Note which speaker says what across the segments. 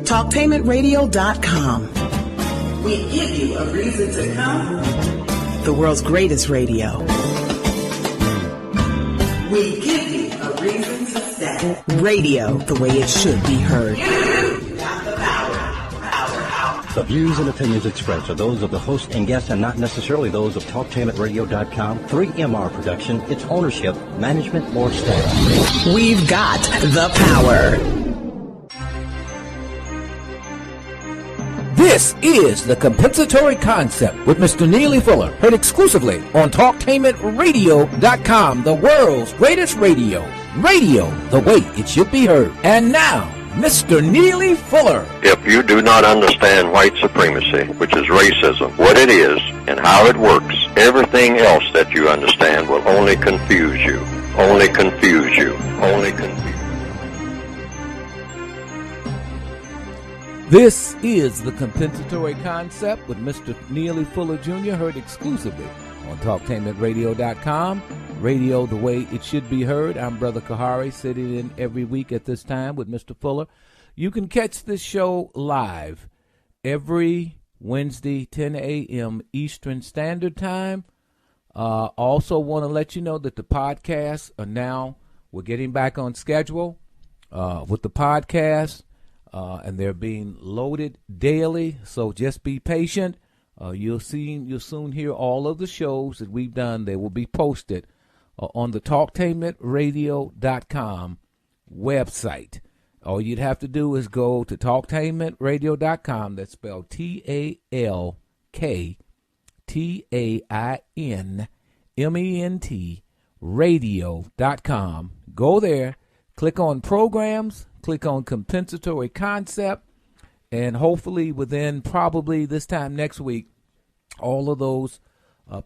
Speaker 1: Talktainmentradio.com.
Speaker 2: We give you a reason to come.
Speaker 1: The world's greatest radio.
Speaker 2: We give you a reason to stay.
Speaker 1: Radio the way it should be heard.
Speaker 2: You got the power.
Speaker 3: The views and opinions expressed are those of the host and guests and not necessarily those of TalkTainmentRadio.com, 3MR Production, its ownership, management, or staff.
Speaker 1: We've got the power.
Speaker 4: This is The Compensatory Concept with Mr. Neely Fuller, heard exclusively on TalkTainmentRadio.com, the world's greatest radio. Radio the way it should be heard. And now, Mr. Neely Fuller.
Speaker 5: If you do not understand white supremacy, which is racism, what it is and how it works, everything else that you understand will only confuse you. Only confuse you. Only confuse you.
Speaker 4: This is The Compensatory Concept with Mr. Neely Fuller Jr., heard exclusively on TalkTainmentRadio.com. Radio the way it should be heard. I'm Brother Kahari, sitting in every week at this time with Mr. Fuller. You can catch this show live every Wednesday, 10 a.m. Eastern Standard Time. Also want to let you know that the podcasts are now, we're getting back on schedule with the podcast, and they're being loaded daily, so just be patient. You'll soon hear all of the shows that we've done. They will be posted on the TalkTainmentRadio.com website. All you'd have to do is go to TalkTainmentRadio.com. That's spelled TalkTainment radio.com. Go there, click on programs, click on compensatory concept, and hopefully within probably this time next week, all of those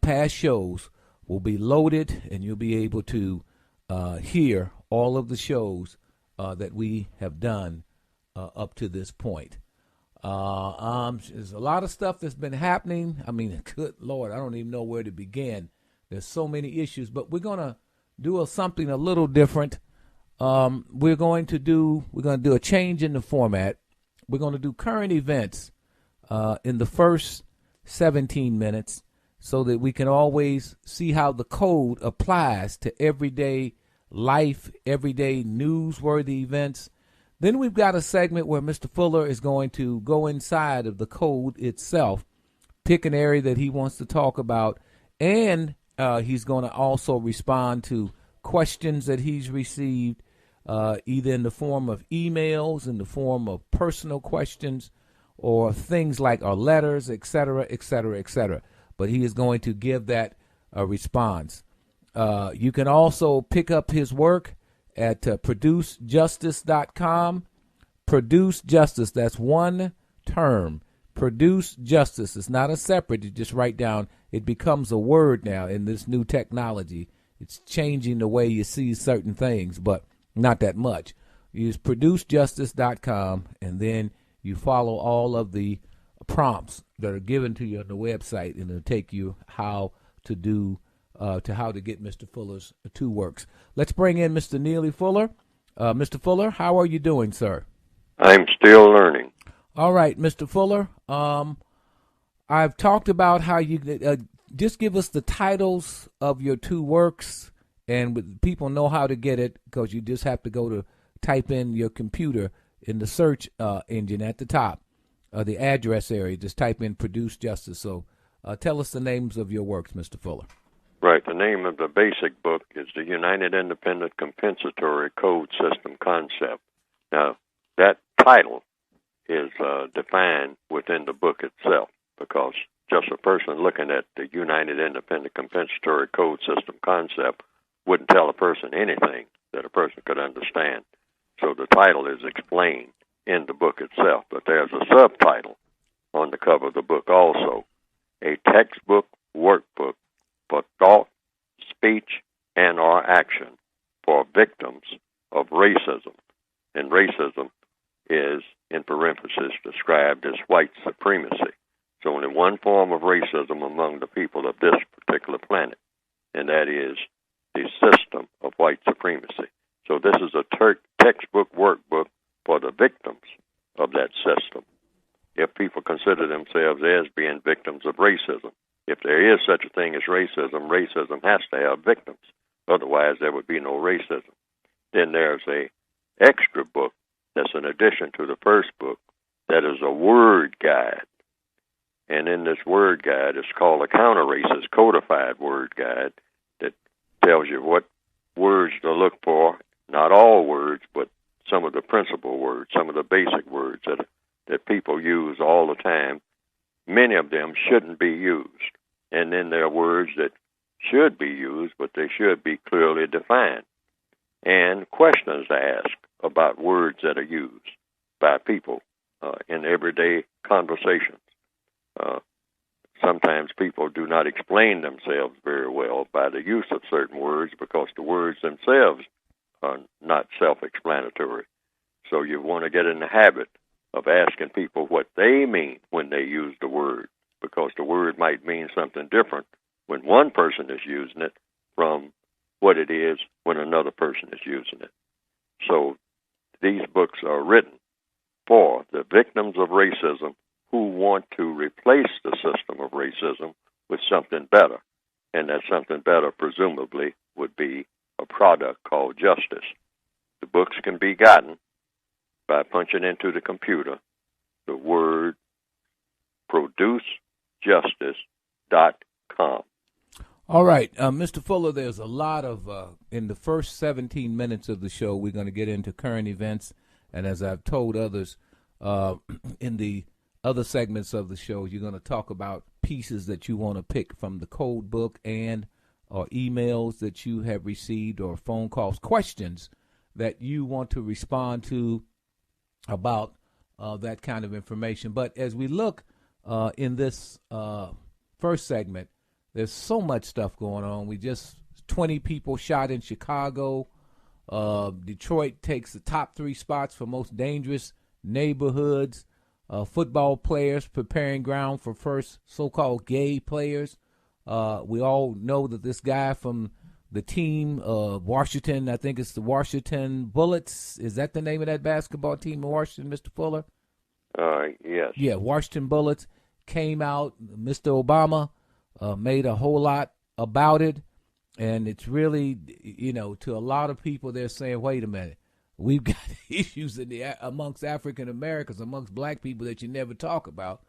Speaker 4: past shows will be loaded, and you'll be able to hear all of the shows that we have done up to this point. There's a lot of stuff that's been happening. I mean, good Lord, I don't even know where to begin. There's so many issues, but we're going to do something a little different. We're going to do a change in the format. We're going to do current events in the first 17 minutes, so that we can always see how the code applies to everyday life, everyday newsworthy events. Then we've got a segment where Mr. Fuller is going to go inside of the code itself, pick an area that he wants to talk about, and he's going to also respond to questions that he's received, either in the form of emails, in the form of personal questions, or things like our letters, et cetera, et cetera, et cetera. But he is going to give that a response. You can also pick up his work at producejustice.com. Produce Justice, that's one term. Produce Justice. It's not a separate. You just write down. It becomes a word now in this new technology. It's changing the way you see certain things, but not that much. Use producejustice.com, and then you follow all of the prompts that are given to you on the website, and it'll take you how to do how to get Mr. Fuller's two works. Let's bring in Mr. Neely Fuller. Mr. Fuller, how are you doing, sir?
Speaker 5: I'm still learning.
Speaker 4: All right, Mr. Fuller. I've talked about how you just give us the titles of your two works, and people know how to get it, because you just have to go to type in your computer in the search engine at the top, the address area. Just type in Produce Justice. So tell us the names of your works, Mr. Fuller.
Speaker 5: Right. The name of the basic book is the United Independent Compensatory Code System Concept. Now, that title is defined within the book itself, because just a person looking at the United Independent Compensatory Code System Concept wouldn't tell a person anything that a person could understand. So the title is explained in the book itself, but there's a subtitle on the cover of the book also, a textbook workbook for thought, speech, and or action for victims of racism. And racism is, in parentheses, described as white supremacy. So only one form of racism among the people of this particular planet, and that is the system of white supremacy. So this is a textbook workbook for the victims of that system. If people consider themselves as being victims of racism, if there is such a thing as racism, racism has to have victims. Otherwise, there would be no racism. Then there's a extra book that's an addition to the first book that is a word guide. And in this word guide, it's called a counter racist codified word guide that tells you what words to look for, not all words, but some of the principal words, some of the basic words that people use all the time. Many of them shouldn't be used. And then there are words that should be used, but they should be clearly defined. And questions asked about words that are used by people in everyday conversations. Sometimes people do not explain themselves very well by the use of certain words because the words themselves are not self-explanatory. So you want to get in the habit of asking people what they mean when they use the word, because the word might mean something different when one person is using it from what it is when another person is using it. So these books are written for the victims of racism who want to replace the system of racism with something better. And that something better, presumably, would be a product called justice. The books can be gotten by punching into the computer the word producejustice.com.
Speaker 4: All right, Mr. Fuller, there's a lot of, in the first 17 minutes of the show, we're going to get into current events. And as I've told others, in the other segments of the show, you're going to talk about pieces that you want to pick from the code book and or emails that you have received or phone calls, questions that you want to respond to about that kind of information. But as we look in this first segment, there's so much stuff going on. 20 people shot in Chicago. Detroit takes the top 3 spots for most dangerous neighborhoods. Football players preparing ground for first so-called gay players. We all know that this guy from the team, Washington, I think it's the Washington Bullets. Is that the name of that basketball team in Washington, Mr. Fuller?
Speaker 5: Yes.
Speaker 4: Yeah, Washington Bullets came out. Mr. Obama made a whole lot about it. And it's really, to a lot of people, they're saying, wait a minute. We've got issues amongst African Americans, amongst black people that you never talk about.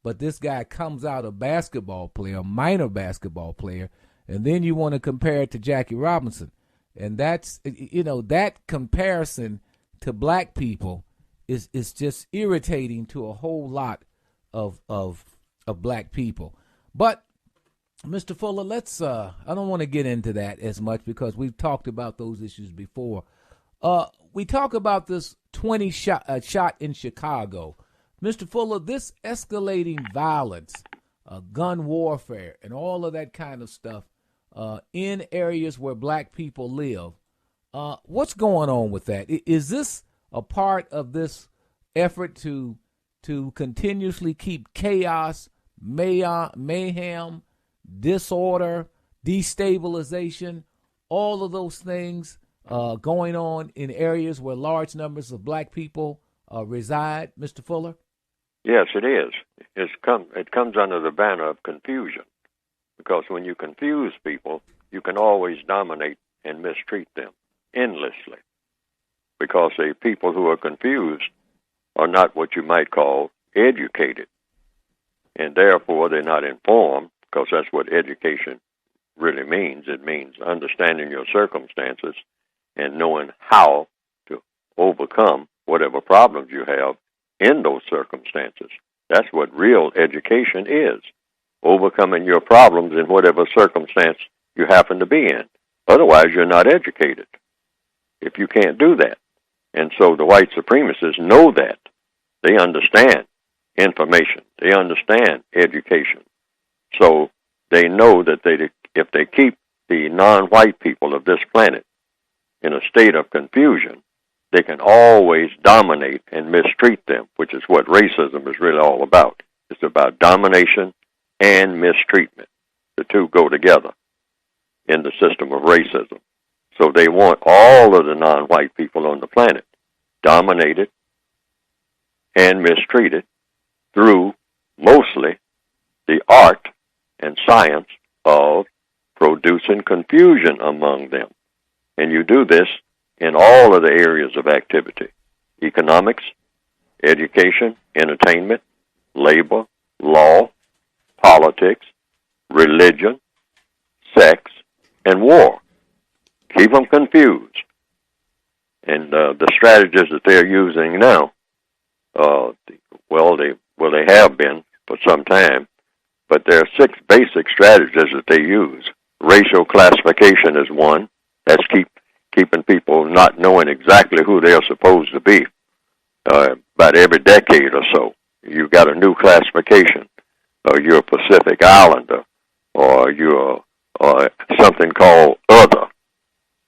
Speaker 4: But this guy comes out a basketball player, a minor basketball player, and then you want to compare it to Jackie Robinson. And that's, that comparison to black people is just irritating to a whole lot of black people. But, Mr. Fuller, let's, I don't want to get into that as much because we've talked about those issues before. We talk about this 20 shot in Chicago. Mr. Fuller, this escalating violence, gun warfare, and all of that kind of stuff in areas where black people live, what's going on with that? Is this a part of this effort to continuously keep chaos, mayhem, disorder, destabilization, all of those things going on in areas where large numbers of black people reside, Mr. Fuller?
Speaker 5: Yes, it is. It comes under the banner of confusion, because when you confuse people, you can always dominate and mistreat them endlessly, because the people who are confused are not what you might call educated, and therefore they're not informed, because that's what education really means. It means understanding your circumstances and knowing how to overcome whatever problems you have in those circumstances. That's what real education is, overcoming your problems in whatever circumstance you happen to be in. Otherwise, you're not educated if you can't do that. And so the white supremacists know that. They understand information. They understand education. So they know that if they keep the non-white people of this planet in a state of confusion, they can always dominate and mistreat them, which is what racism is really all about. It's about domination and mistreatment. The two go together in the system of racism. So they want all of the non-white people on the planet dominated and mistreated through mostly the art and science of producing confusion among them. And you do this in all of the areas of activity: economics, education, entertainment, labor, law, politics, religion, sex, and war. Keep them confused. And the strategies that they're using now, they have been for some time, but there are 6 basic strategies that they use. Racial classification is one. That's keeping people not knowing exactly who they're supposed to be. About every decade or so, you've got a new classification. You're a Pacific Islander, or you're something called other,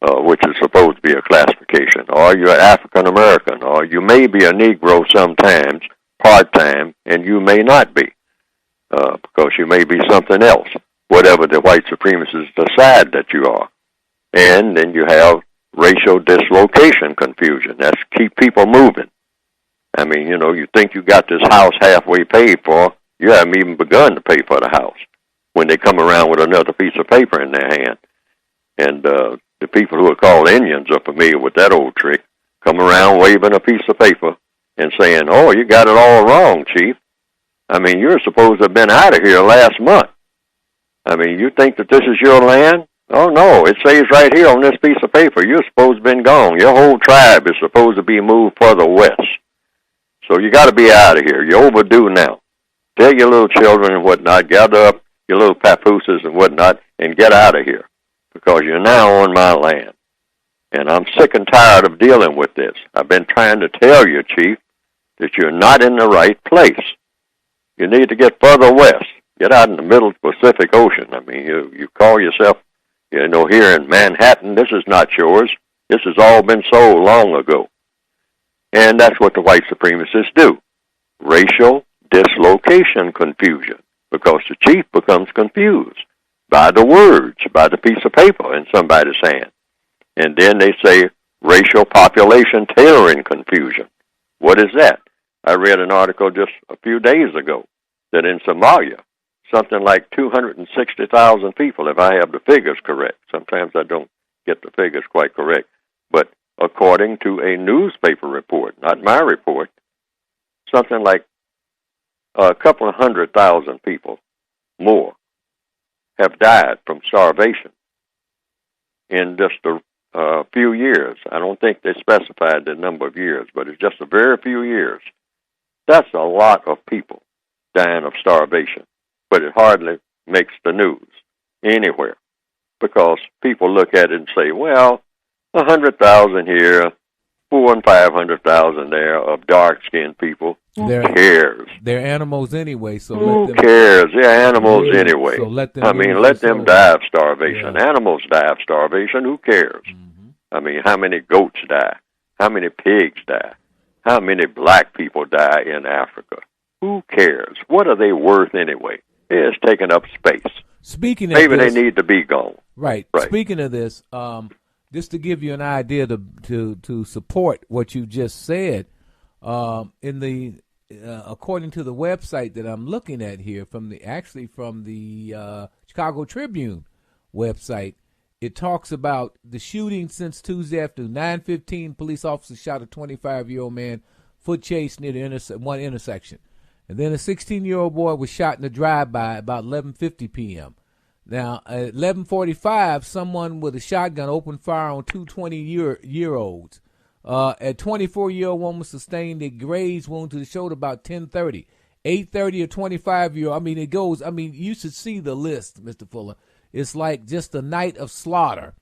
Speaker 5: which is supposed to be a classification, or you're African American, or you may be a Negro sometimes, part-time, and you may not be, because you may be something else, whatever the white supremacists decide that you are. And then you have racial dislocation confusion. That's keep people moving. I mean, you think you got this house halfway paid for, you haven't even begun to pay for the house when they come around with another piece of paper in their hand. And the people who are called Indians are familiar with that old trick. Come around waving a piece of paper and saying, "Oh, you got it all wrong, Chief. I mean, you're supposed to have been out of here last month. I mean, you think that this is your land? Oh, no, it says right here on this piece of paper, you're supposed to have been gone. Your whole tribe is supposed to be moved further west. So you got to be out of here. You're overdue now. Tell your little children and whatnot, gather up your little papooses and whatnot, and get out of here, because you're now on my land. And I'm sick and tired of dealing with this. I've been trying to tell you, Chief, that you're not in the right place. You need to get further west. Get out in the middle of the Pacific Ocean. I mean, you call yourself, here in Manhattan. This is not yours. This has all been sold long ago." And that's what the white supremacists do. Racial dislocation confusion, because the chief becomes confused by the words, by the piece of paper in somebody's hand. And then they say racial population tailoring confusion. What is that? I read an article just a few days ago that in Somalia, something like 260,000 people, if I have the figures correct. Sometimes I don't get the figures quite correct. But according to a newspaper report, not my report, something like a couple of 100,000 people more have died from starvation in just a few years. I don't think they specified the number of years, but it's just a very few years. That's a lot of people dying of starvation, but it hardly makes the news anywhere, because people look at it and say, well, 100,000 here, 400,000 and 500,000 there of dark-skinned people. Who cares?
Speaker 4: They're animals anyway, so
Speaker 5: who
Speaker 4: let them,
Speaker 5: cares? They're animals anyway.
Speaker 4: So let them
Speaker 5: let them die of starvation.
Speaker 4: Yeah.
Speaker 5: Animals die of starvation. Who cares?
Speaker 4: Mm-hmm.
Speaker 5: I mean, how many goats die? How many pigs die? How many black people die in Africa? Who cares? What are they worth anyway? It's taking up space.
Speaker 4: Speaking of
Speaker 5: Maybe
Speaker 4: this,
Speaker 5: they need to be gone.
Speaker 4: Right. Speaking of this, just to give you an idea to support what you just said, in the according to the website that I'm looking at here, from the Chicago Tribune website, it talks about the shooting since Tuesday afternoon. 9:15, police officers shot a 25-year-old man, foot chase near the one intersection. And then a 16-year-old boy was shot in a drive-by about 11:50 p.m. Now, at 11:45, someone with a shotgun opened fire on two 20-year-olds. A 24-year-old woman sustained a graze wound to the shoulder about 10:30. 8:30, a 25-year-old. I mean, it goes. I mean, you should see the list, Mr. Fuller. It's like just a night of slaughter.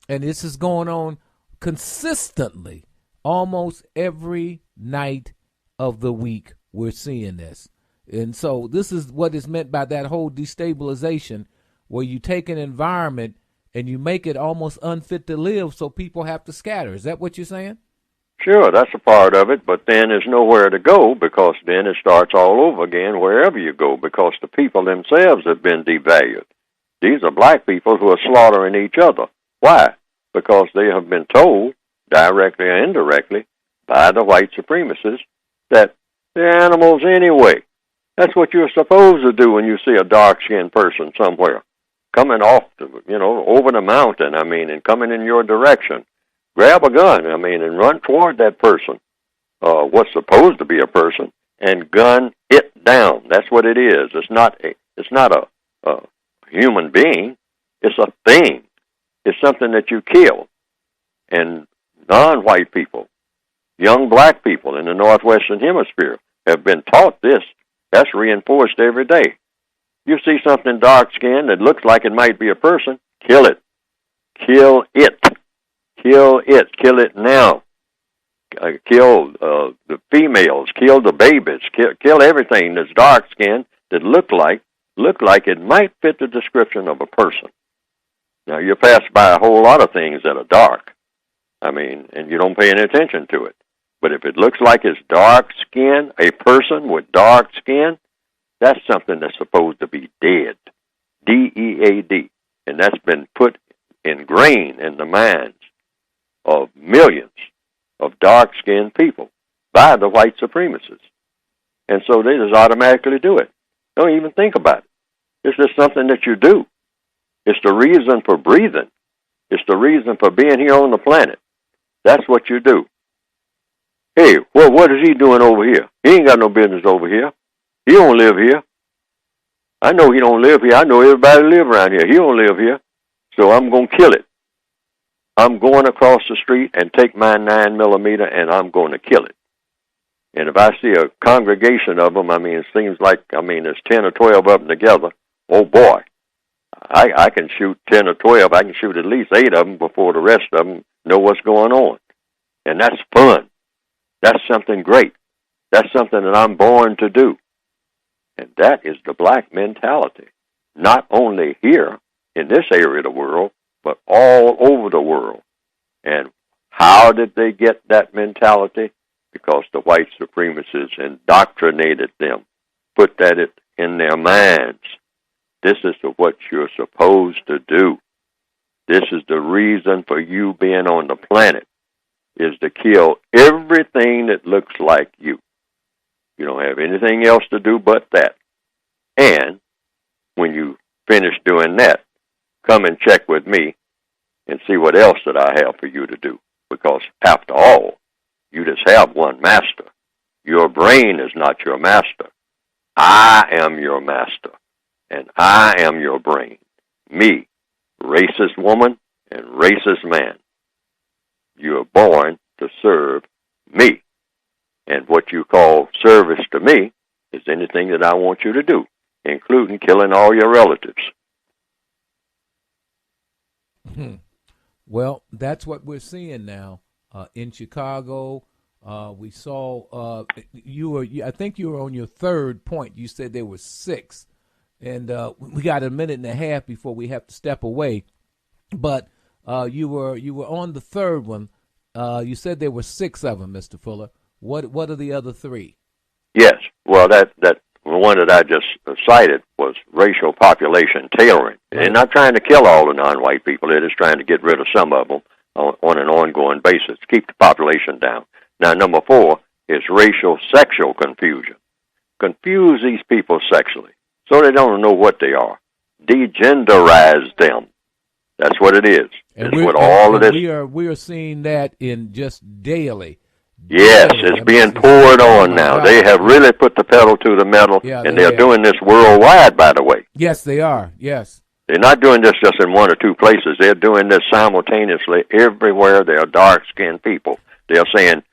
Speaker 4: And this is going on consistently. Almost every night of the week, we're seeing this. And so this is what is meant by that whole destabilization, where you take an environment and you make it almost unfit to live, so people have to scatter. Is that what you're saying?
Speaker 5: Sure, that's a part of it, but then there's nowhere to go, because then it starts all over again wherever you go, because the people themselves have been devalued. These are black people who are slaughtering each other. Why? Because they have been told, directly or indirectly, by the white supremacists, that They're animals anyway. That's what you're supposed to do when you see a dark-skinned person somewhere coming off, over the mountain, and coming in your direction. Grab a gun, and run toward that person, what's supposed to be a person, and gun it down. That's what it is. It's not a human being. It's a thing. It's something that you kill. And non-white people, young black people in the Northwestern Hemisphere have been taught this. That's reinforced every day. You see something dark-skinned that looks like it might be a person, kill it. Kill it. Kill it. Kill it now. Kill the females. Kill the babies. Kill everything that's dark-skinned that look like it might fit the description of a person. Now, you pass by a whole lot of things that are dark. And you don't pay any attention to it. But if it looks like it's dark skin, a person with dark skin, that's something that's supposed to be dead. D-E-A-D. And that's been ingrained in the minds of millions of dark-skinned people by the white supremacists. And so they just automatically do it. Don't even think about it. It's just something that you do. It's the reason for breathing. It's the reason for being here on the planet. That's what you do. Hey, well, what is he doing over here? He ain't got no business over here. He don't live here. I know he don't live here. I know everybody live around here. He don't live here. So I'm going to kill it. I'm going across the street and take my 9mm and I'm going to kill it. And if I see a congregation of them, it seems like, there's 10 or 12 of them together. Oh, boy. I can shoot 10 or 12. I can shoot at least 8 of them before the rest of them know what's going on. And that's fun. That's something great. That's something that I'm born to do. And that is the black mentality. Not only here in this area of the world, but all over the world. And how did they get that mentality? Because the white supremacists indoctrinated them, put that in their minds. This is what you're supposed to do. This is the reason for you being on the planet, is to kill everything that looks like you. You don't have anything else to do but that. And when you finish doing that, come and check with me and see what else that I have for you to do. Because after all, you just have one master. Your brain is not your master. I am your master. And I am your brain. Me, racist woman and racist man. You are born to serve me. And what you call service to me is anything that I want you to do, including killing all your relatives.
Speaker 4: Well, that's what we're seeing now in Chicago. We saw I think you were on your third point. You said there were 6. And we got a minute and a half before we have to step away. But you were on the third one. You said there were 6 of them, Mr. Fuller. What are the other 3?
Speaker 5: Yes. Well, that one that I just cited was racial population tailoring. Right. They're not trying to kill all the non-white people. They're just trying to get rid of some of them on an ongoing basis, keep the population down. Now, number 4 is racial sexual confusion. Confuse these people sexually, so they don't know what they are. Degenderize them. That's what it is.
Speaker 4: And
Speaker 5: what all of this.
Speaker 4: We are seeing that in just daily.
Speaker 5: Yes, it's being poured on now. They have really put the pedal to the metal, and they're doing this worldwide, by the way.
Speaker 4: Yes, they are. Yes.
Speaker 5: They're not doing this just in 1 or 2 places. They're doing this simultaneously everywhere there are dark-skinned people. They're saying,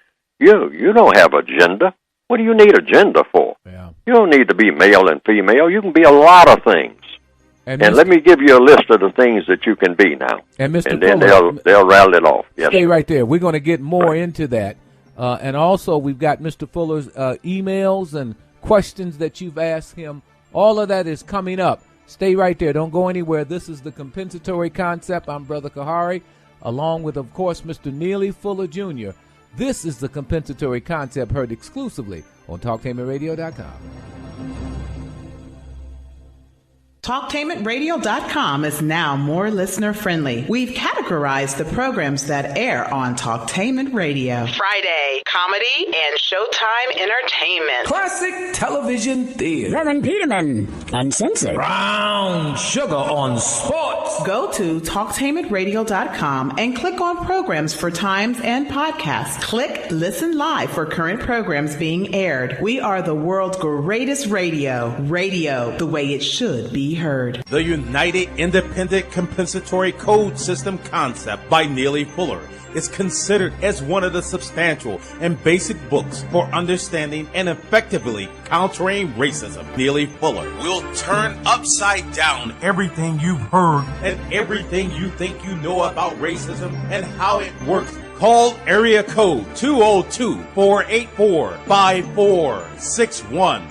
Speaker 5: you don't have a gender. What do you need a gender for?
Speaker 4: Yeah.
Speaker 5: You don't need to be male and female. You can be a lot of things. And let me give you a list of the things that you can be now.
Speaker 4: And Mr.
Speaker 5: And then
Speaker 4: Fuller,
Speaker 5: they'll rattle it off. Yes.
Speaker 4: Stay right there. We're going to get more into that. And also, we've got Mr. Fuller's emails and questions that you've asked him. All of that is coming up. Stay right there. Don't go anywhere. This is the compensatory concept. I'm Brother Kahari, along with, of course, Mr. Neely Fuller Jr. This is the compensatory concept, heard exclusively on TalkTamerRadio.com.
Speaker 2: Talktainmentradio.com is now more listener-friendly. We've categorized the programs that air on Talktainment Radio. Friday, comedy and Showtime entertainment.
Speaker 4: Classic television theater.
Speaker 6: Reverend Peterman, uncensored.
Speaker 4: Brown sugar on sports.
Speaker 2: Go to Talktainmentradio.com and click on programs for times and podcasts. Click Listen Live for current programs being aired. We are the world's greatest radio. Radio, the way it should be heard.
Speaker 7: The United Independent Compensatory Code System concept by Neely Fuller is considered as one of the substantial and basic books for understanding and effectively countering racism. Neely Fuller will turn upside down everything you've heard and everything you think you know about racism and how it works. Call area code 202-484-5461.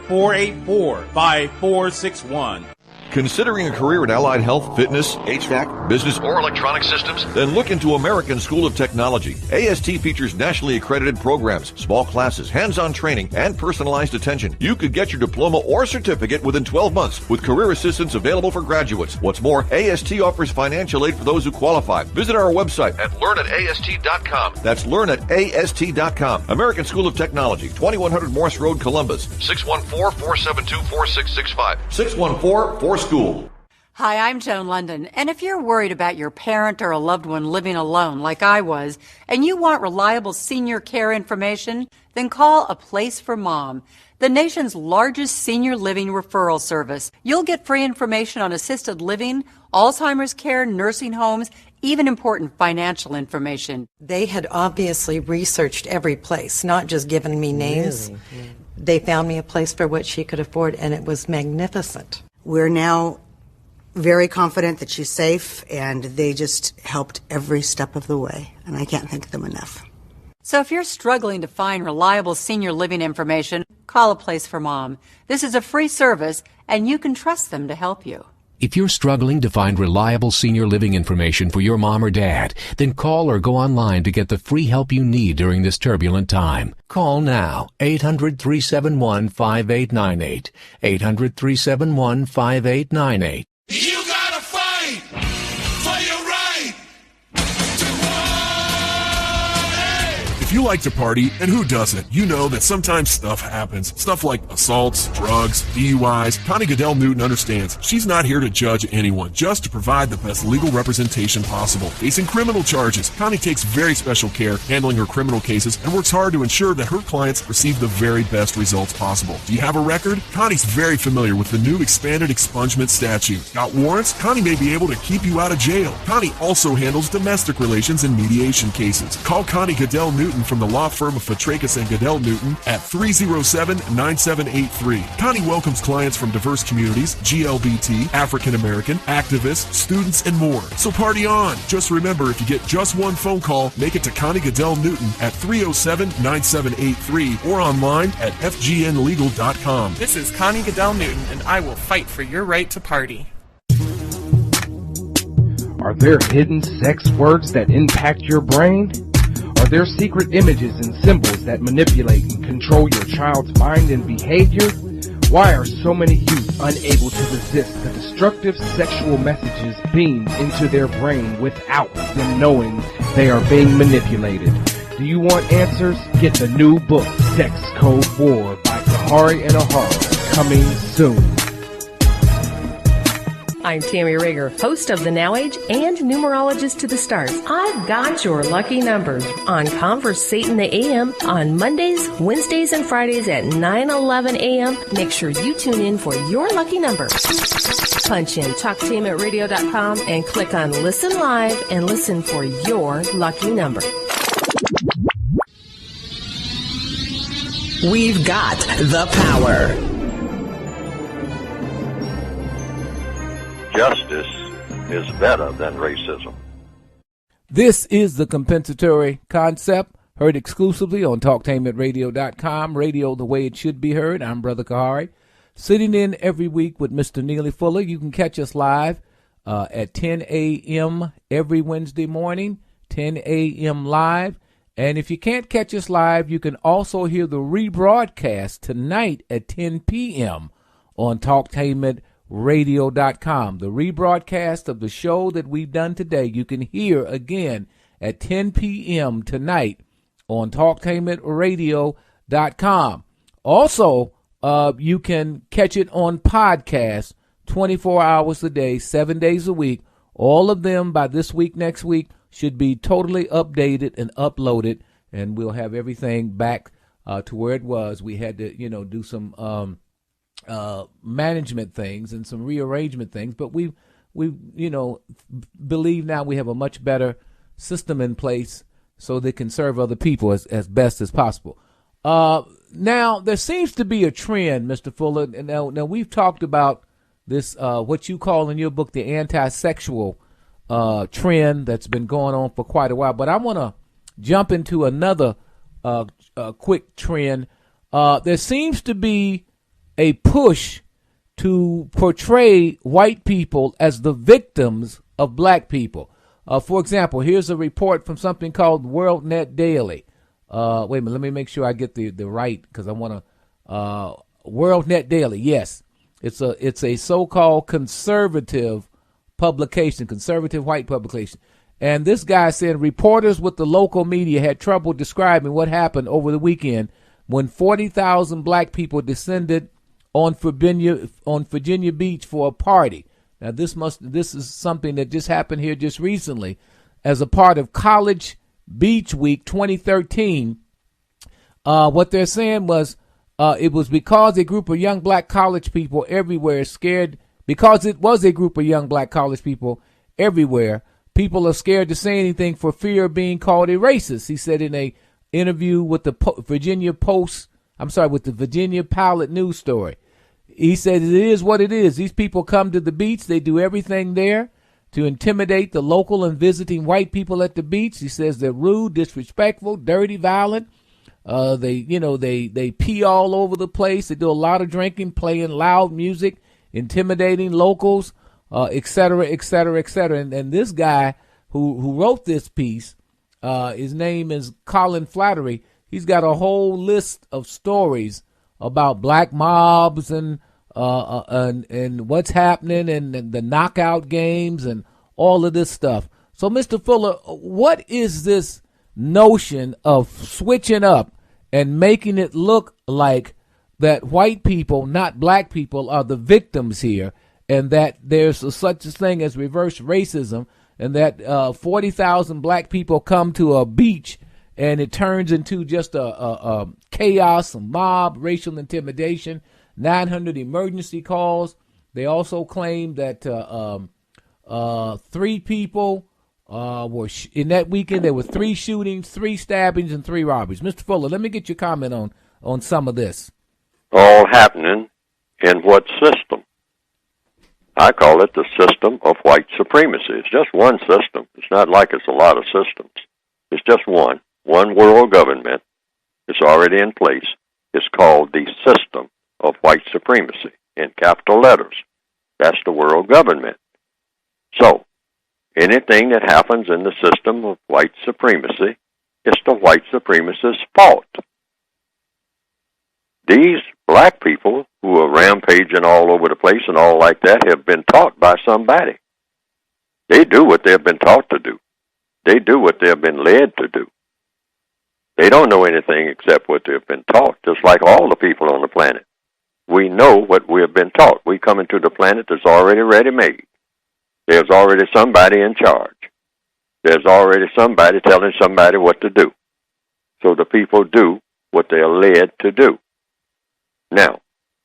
Speaker 7: 202-484-5461.
Speaker 8: Considering a career in allied health, fitness, HVAC, business, or electronic systems? Then look into American School of Technology. AST features nationally accredited programs, small classes, hands-on training, and personalized attention. You could get your diploma or certificate within 12 months with career assistance available for graduates. What's more, AST offers financial aid for those who qualify. Visit our website at learnatast.com. That's learnatast.com. American School of Technology, 2100 Morse Road, Columbus. 614-472-4665. 614-4 School.
Speaker 9: Hi, I'm Joan London, and if you're worried about your parent or a loved one living alone like I was, and you want reliable senior care information, then call A Place for Mom, the nation's largest senior living referral service. You'll get free information on assisted living, Alzheimer's care, nursing homes, even important financial information.
Speaker 10: They had obviously researched every place, not just given me names. Really? Yeah. They found me a place for what she could afford, and it was magnificent.
Speaker 11: We're now very confident that she's safe, and they just helped every step of the way, and I can't thank them enough.
Speaker 9: So if you're struggling to find reliable senior living information, call A Place for Mom. This is a free service, and you can trust them to help you.
Speaker 12: If you're struggling to find reliable senior living information for your mom or dad, then call or go online to get the free help you need during this turbulent time. Call now, 800-371-5898, 800-371-5898.
Speaker 13: You gotta fight for your right to party! If you like to party, and who doesn't, you know that sometimes stuff happens. Stuff like assaults, drugs, DUIs. Connie Goodell Newton understands. She's not here to judge anyone, just to provide the best legal representation possible. Facing criminal charges, Connie takes very special care handling her criminal cases and works hard to ensure that her clients receive the very best results possible. Do you have a record? Connie's very familiar with the new expanded expungement statute. Got warrants? Connie may be able to keep you out of jail. Connie also handles domestic relations and mediation cases. Call Connie Goodell Newton from the law firm of Fatrakis and Goodell Newton at 307-9783. Connie welcomes clients from diverse communities, GLBT, African American, activists, students, and more. So party on. Just remember, if you get just one phone call, make it to Connie Goodell Newton at 307-9783 or online at fgnlegal.com.
Speaker 14: This is Connie Goodell Newton, and I will fight for your right to party.
Speaker 15: Are there hidden sex words that impact your brain? Are there secret images and symbols that manipulate and control your child's mind and behavior? Why are so many youth unable to resist the destructive sexual messages beamed into their brain without them knowing they are being manipulated? Do you want answers? Get the new book, Sex Code War by Kahari and O'Hara, coming soon.
Speaker 16: I'm Tammy Rager, host of The Now Age and numerologist to the stars. I've got your lucky numbers on Conversate the AM on Mondays, Wednesdays, and Fridays at 9:11 a.m. Make sure you tune in for your lucky number. Punch in TalkTainmentRadio.com and click on Listen Live and listen for your lucky number.
Speaker 1: We've got the power.
Speaker 5: Justice is better than racism.
Speaker 4: This is the compensatory concept, heard exclusively on TalkTainmentRadio.com, radio the way it should be heard. I'm Brother Kahari, sitting in every week with Mr. Neely Fuller. You can catch us live at 10 a.m. every Wednesday morning, 10 a.m. live. And if you can't catch us live, you can also hear the rebroadcast tonight at 10 p.m. on TalkTainment talktainmentradio.com. The rebroadcast of the show that we've done today, you can hear again at 10 p.m. tonight on talktainmentradio.com. Also, you can catch it on podcast 24 hours a day, 7 days a week. All of them by this week, next week, should be totally updated and uploaded, and we'll have everything back to where it was. We had to, do some management things and some rearrangement things, but we believe now we have a much better system in place so they can serve other people as best as possible. Now, there seems to be a trend, Mr. Fuller, and now we've talked about this, what you call in your book, the anti-sexual trend that's been going on for quite a while, but I want to jump into another quick trend. There seems to be a push to portray white people as the victims of black people. For example, here's a report from something called World Net Daily. Wait a minute, let me make sure I get the right, because I want to. World Net Daily, yes, it's a so-called conservative publication, conservative white publication. And this guy said reporters with the local media had trouble describing what happened over the weekend when 40,000 black people descended on Virginia Beach for a party. Now, this is something that just happened here just recently as a part of College Beach Week 2013. What they're saying was it was because a group of young black college people everywhere scared, because it was a group of young black college people everywhere, people are scared to say anything for fear of being called a racist, he said in a interview with the Virginia Pilot News story. He said it is what it is. These people come to the beach. They do everything there to intimidate the local and visiting white people at the beach. He says they're rude, disrespectful, dirty, violent. They pee all over the place. They do a lot of drinking, playing loud music, intimidating locals, et cetera, et cetera, et cetera. And this guy who wrote this piece, his name is Colin Flattery. He's got a whole list of stories about black mobs and what's happening and the knockout games and all of this stuff. So, Mr. Fuller, what is this notion of switching up and making it look like that white people, not black people, are the victims here, and that there's such a thing as reverse racism, and that 40,000 black people come to a beach and it turns into just a chaos, a mob, racial intimidation, 900 emergency calls. They also claim that 3 people were in that weekend. There were 3 shootings, 3 stabbings, and 3 robberies. Mr. Fuller, let me get your comment on some of this.
Speaker 5: All happening in what system? I call it the system of white supremacy. It's just one system. It's not like it's a lot of systems. It's just one world government. It's already in place. It's called the system of white supremacy in capital letters. That's the world government. So, anything that happens in the system of white supremacy is the white supremacist's fault. These black people who are rampaging all over the place and all like that have been taught by somebody. They do what they've been taught to do. They do what they've been led to do. They don't know anything except what they've been taught, just like all the people on the planet. We know what we have been taught. We come into the planet that's already ready-made. There's already somebody in charge. There's already somebody telling somebody what to do. So the people do what they are led to do. Now,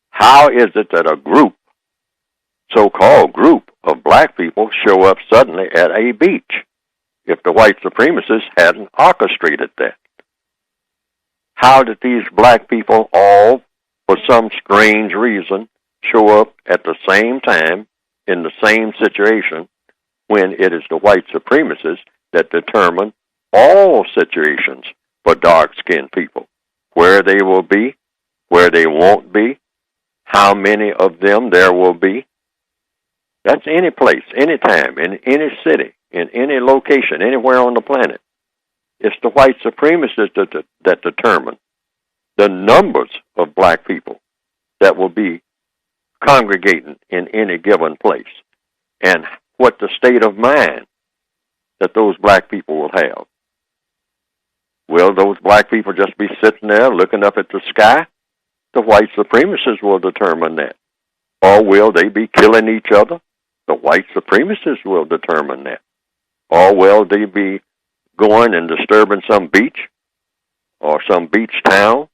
Speaker 5: how is it that a group, so-called group of black people show up suddenly at a beach if the white supremacists hadn't orchestrated that? How did these black people all, for some strange reason, show up at the same time in the same situation when it is the white supremacists that determine all situations for dark-skinned people? Where they will be, where they won't be, how many of them there will be. That's any place, any time, in any city, in any location, anywhere on the planet. It's the white supremacists that determine the numbers of black people that will be congregating in any given place, and what the state of mind that those black people will have. Will those black people just be sitting there looking up at the sky? The white supremacists will determine that. Or will they be killing each other? The white supremacists will determine that. Or will they be going and disturbing some beach or some beach town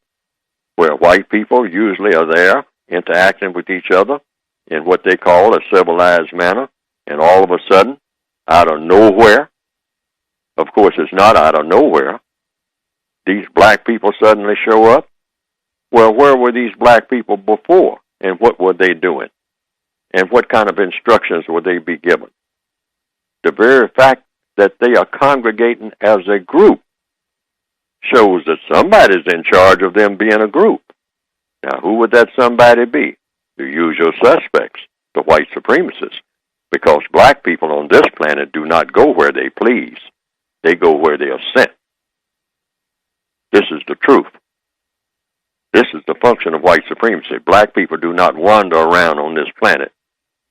Speaker 5: where white people usually are there interacting with each other in what they call a civilized manner, and all of a sudden, out of nowhere, of course it's not out of nowhere, these black people suddenly show up? Well, where were these black people before, and what were they doing? And what kind of instructions would they be given? The very fact that they are congregating as a group shows that somebody's in charge of them being a group. Now, who would that somebody be? The usual suspects, the white supremacists, because black people on this planet do not go where they please. They go where they are sent. This is the truth. This is the function of white supremacy. Black people do not wander around on this planet.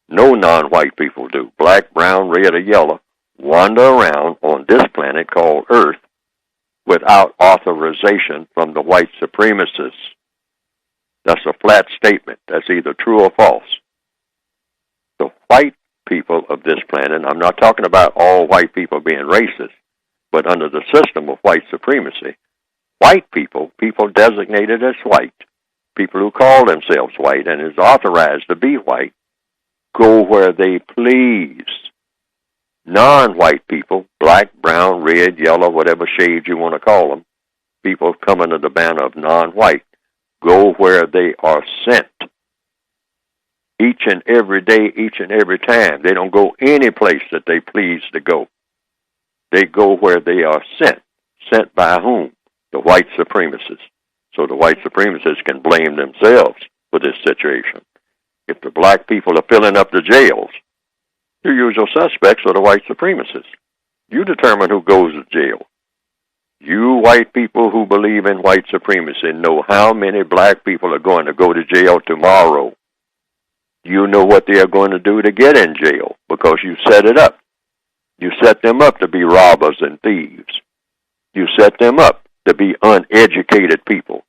Speaker 5: No non-white people do. Black, brown, red, or yellow wander around on this planet called Earth without authorization from the white supremacists. That's a flat statement. That's either true or false. The white people of this planet, I'm not talking about all white people being racist, but under the system of white supremacy, white people, people designated as white, people who call themselves white and is authorized to be white, go where they please. Non-white people, black, brown, red, yellow, whatever shade you want to call them, people come under the banner of non-white, go where they are sent. Each and every day, each and every time. They don't go any place that they please to go. They go where they are sent. Sent by whom? The white supremacists. So the white supremacists can blame themselves for this situation. If the black people are filling up the jails, the usual suspects are the white supremacists. You determine who goes to jail. You white people who believe in white supremacy know how many black people are going to go to jail tomorrow. You know what they are going to do to get in jail because you set it up. You set them up to be robbers and thieves. You set them up to be uneducated people.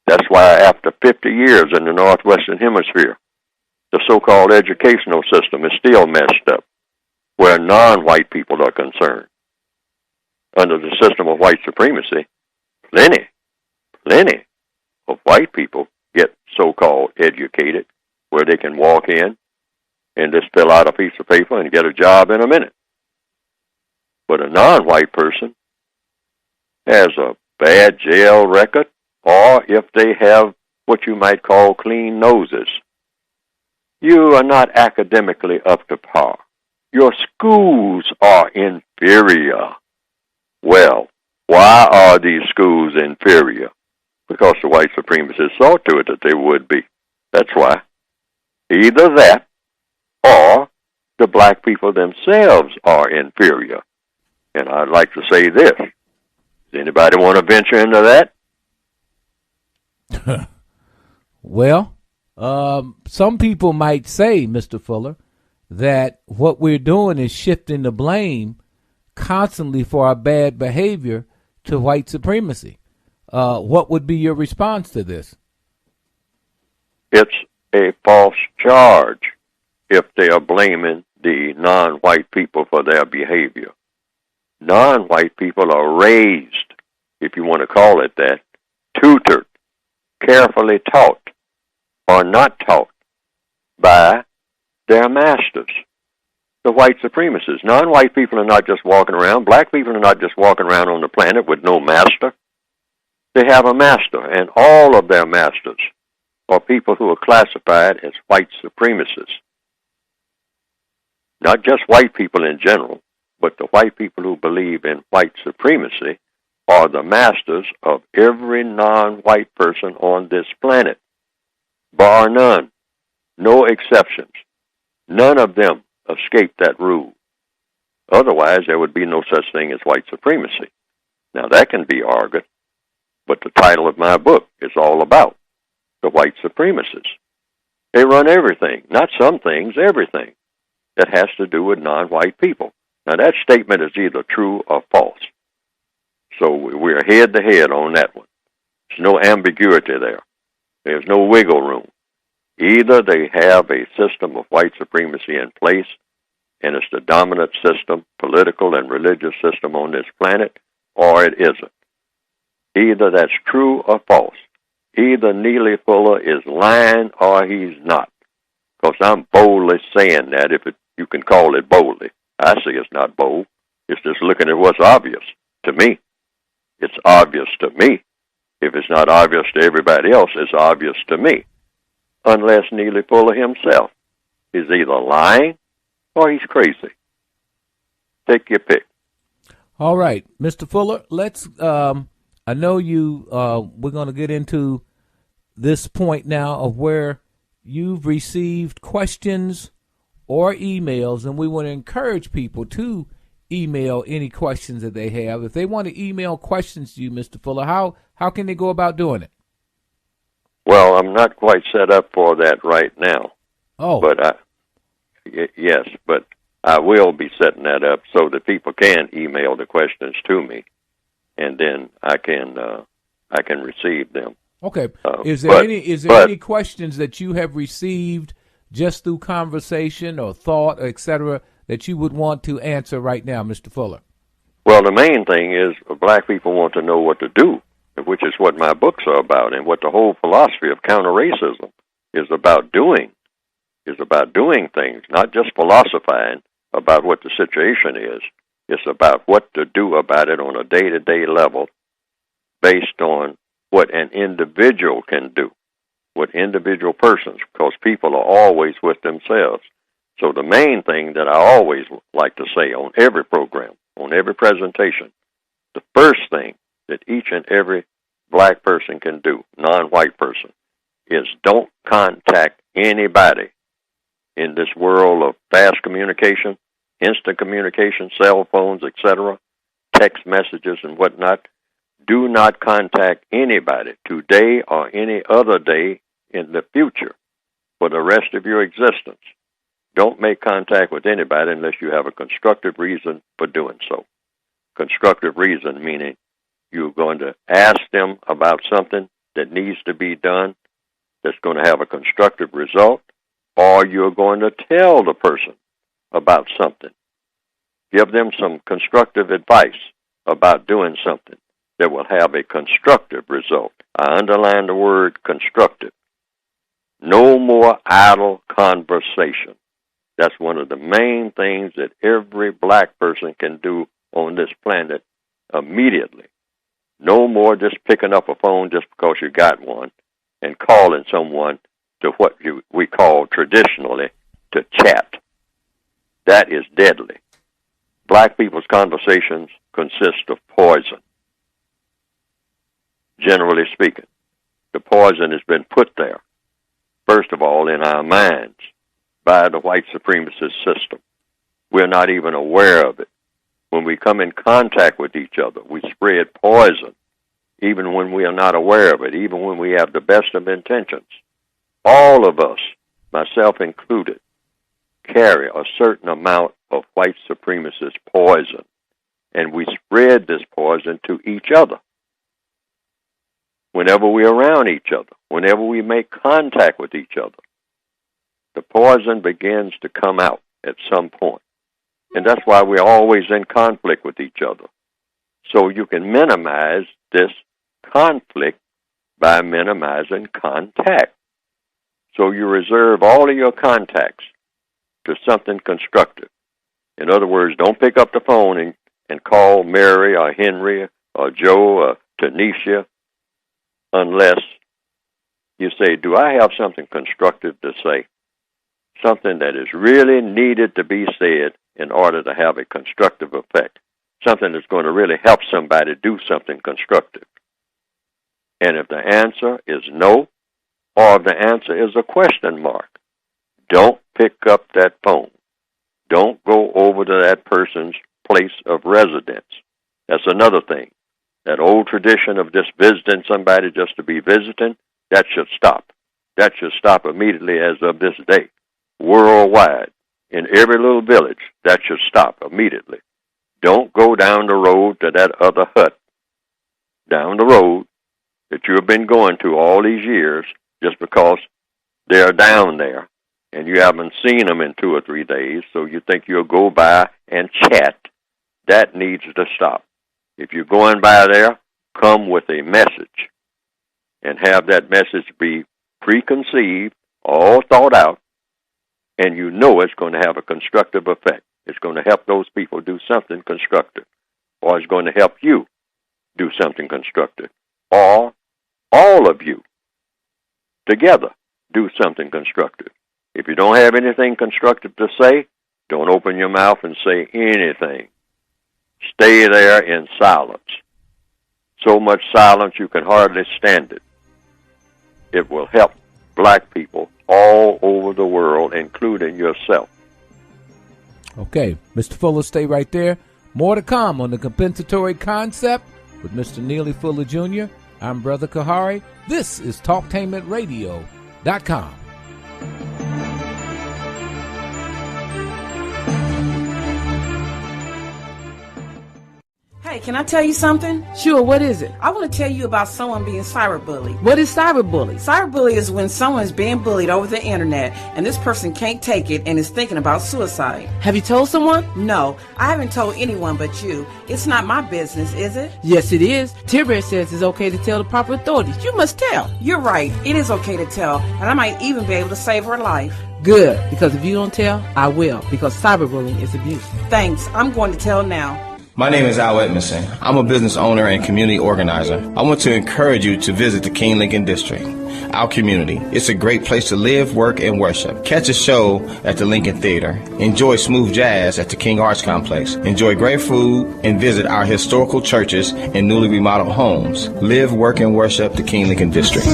Speaker 5: That's why after 50 years in the Northwestern Hemisphere, the so-called educational system is still messed up where non-white people are concerned. Under the system of white supremacy, plenty of white people get so-called educated where they can walk in and just fill out a piece of paper and get a job in a minute. But a non-white person has a bad jail record, or if they have what you might call clean noses, you are not academically up to par. Your schools are inferior. Well, why are these schools inferior? Because the white supremacists saw to it that they would be. That's why. Either that, or the black people themselves are inferior. And I'd like to say this. Does anybody want to venture into that?
Speaker 4: Well, some people might say, Mr. Fuller, that what we're doing is shifting the blame constantly for our bad behavior to white supremacy. What would be your response to this?
Speaker 5: It's a false charge if they are blaming the non-white people for their behavior. Non-white people are raised, if you want to call it that, tutored, carefully taught, or not taught by their masters, the white supremacists. Non-white people are not just walking around. Black people are not just walking around on the planet with no master. They have a master, and all of their masters are people who are classified as white supremacists. Not just white people in general, but the white people who believe in white supremacy are the masters of every non-white person on this planet, bar none, no exceptions. None of them escape that rule. Otherwise, there would be no such thing as white supremacy. Now, that can be argued, but the title of my book is all about the white supremacists. They run everything, not some things, everything that has to do with non-white people. Now, that statement is either true or false. So we're head-to-head on that one. There's no ambiguity there. There's no wiggle room. Either they have a system of white supremacy in place, and it's the dominant system, political and religious system on this planet, or it isn't. Either that's true or false. Either Neely Fuller is lying or he's not. Because I'm boldly saying that, if you can call it boldly. I say it's not bold. It's just looking at what's obvious to me. It's obvious to me. If it's not obvious to everybody else, it's obvious to me. Unless Neely Fuller himself is either lying or he's crazy. Take your pick.
Speaker 4: All right, Mr. Fuller, let's, I know you, we're going to get into this point now of where you've received questions or emails, and we want to encourage people to email any questions that they have. If they want to email questions to you, Mr. Fuller, how can they go about doing it?
Speaker 5: Well, I'm not quite set up for that right now.
Speaker 4: Oh.
Speaker 5: But yes, but I will be setting that up so that people can email the questions to me, and then I can receive them.
Speaker 4: Okay. Is there any questions that you have received just through conversation or thought, etc., that you would want to answer right now, Mr. Fuller?
Speaker 5: Well, the main thing is black people want to know what to do, which is what my books are about, and what the whole philosophy of counter-racism is about doing things, not just philosophizing about what the situation is. It's about what to do about it on a day-to-day level based on what an individual can do, what individual persons, because people are always with themselves. So the main thing that I always like to say on every program, on every presentation, the first thing that each and every black person can do, non-white person, is don't contact anybody in this world of fast communication, instant communication, cell phones, etc., text messages and whatnot. Do not contact anybody today or any other day in the future for the rest of your existence. Don't make contact with anybody unless you have a constructive reason for doing so. Constructive reason meaning you're going to ask them about something that needs to be done that's going to have a constructive result, or you're going to tell the person about something. Give them some constructive advice about doing something that will have a constructive result. I underline the word constructive. No more idle conversation. That's one of the main things that every black person can do on this planet immediately. No more just picking up a phone just because you got one and calling someone to what we call traditionally to chat. That is deadly. Black people's conversations consist of poison. Generally speaking, the poison has been put there, first of all, in our minds by the white supremacist system. We're not even aware of it. When we come in contact with each other, we spread poison, even when we are not aware of it, even when we have the best of intentions. All of us, myself included, carry a certain amount of white supremacist poison, and we spread this poison to each other. Whenever we're around each other, whenever we make contact with each other, the poison begins to come out at some point. And that's why we're always in conflict with each other. So you can minimize this conflict by minimizing contact. So you reserve all of your contacts to something constructive. In other words, don't pick up the phone and call Mary or Henry or Joe or Tanisha unless you say, do I have something constructive to say? Something that is really needed to be said in order to have a constructive effect. Something that's going to really help somebody do something constructive. And if the answer is no, or if the answer is a question mark, don't pick up that phone. Don't go over to that person's place of residence. That's another thing. That old tradition of just visiting somebody just to be visiting, that should stop. That should stop immediately as of this day. Worldwide, in every little village, that should stop immediately. Don't go down the road to that other hut, down the road that you've been going to all these years just because they're down there and you haven't seen them in 2 or 3 days, so you think you'll go by and chat. That needs to stop. If you're going by there, come with a message and have that message be preconceived, all thought out, and you know it's going to have a constructive effect. It's going to help those people do something constructive, or it's going to help you do something constructive, or all of you together do something constructive. If you don't have anything constructive to say, don't open your mouth and say anything. Stay there in silence. So much silence you can hardly stand it. It will help black people all over the world, including yourself.
Speaker 4: Okay, Mr. Fuller, stay right there. More to come on the compensatory concept with Mr. Neely Fuller Jr. I'm Brother Kahari. This is TalkTainmentRadio.com.
Speaker 17: Hey, can I tell you something?
Speaker 18: Sure, what is it?
Speaker 17: I want to tell you about someone being cyberbullied.
Speaker 18: What is cyberbully?
Speaker 17: Cyberbully is when someone is being bullied over the internet and this person can't take it and is thinking about suicide.
Speaker 18: Have you told someone?
Speaker 17: No, I haven't told anyone but you. It's not my business, is it?
Speaker 18: Yes, it is. Tiberius says it's okay to tell the proper authorities. You must tell.
Speaker 17: You're right. It is okay to tell, and I might even be able to save her life.
Speaker 18: Good, because if you don't tell, I will, because cyberbullying is abuse.
Speaker 17: Thanks. I'm going to tell now.
Speaker 19: My name is Al Edmondson. I'm a business owner and community organizer. I want to encourage you to visit the King Lincoln District, our community. It's a great place to live, work, and worship. Catch a show at the Lincoln Theater. Enjoy smooth jazz at the King Arts Complex. Enjoy great food and visit our historical churches and newly remodeled homes. Live, work, and worship the King Lincoln District.